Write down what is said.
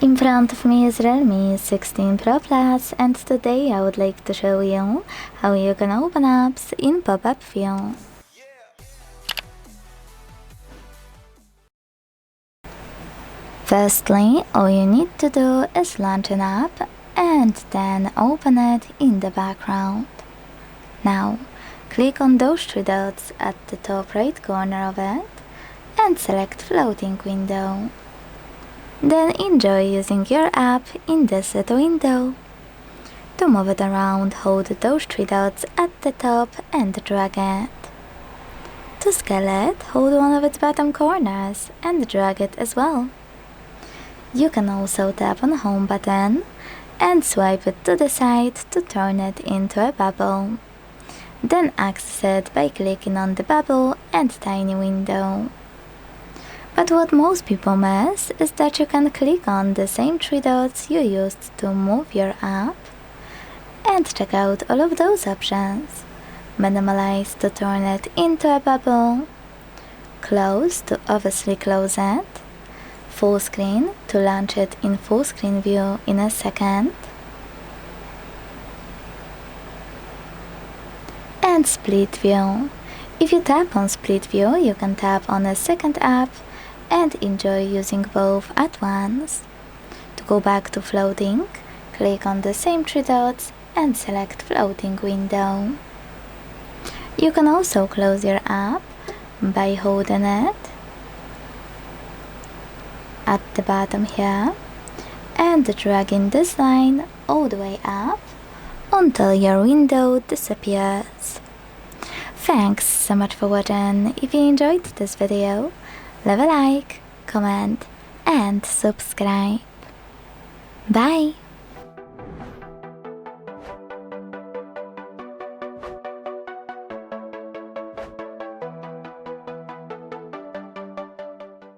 In front of me is Realme 16 Pro Plus, and today I would like to show you how you can open apps in pop-up view. Firstly, all you need to do is launch an app and then open it in the background. Now, click on those three dots at the top right corner of it and select Floating Window. Then enjoy using your app in this window. To move it around, hold those three dots at the top and drag it. To scale it, hold one of its bottom corners and drag it as well. You can also tap on the home button and swipe it to the side to turn it into a bubble. Then access it by clicking on the bubble and tiny window. But what most people miss is that you can click on the same three dots you used to move your app and check out all of those options. Minimalize to turn it into a bubble, close to obviously close it, full screen to launch it in full screen view in a second, and split view. If you tap on split view, you can tap on a second app and enjoy using both at once. To go back to floating, click on the same three dots and select floating window. You can also close your app by holding it at the bottom here and dragging this line all the way up until your window disappears. Thanks so much for watching. If you enjoyed this video, leave a like, comment and subscribe. Bye!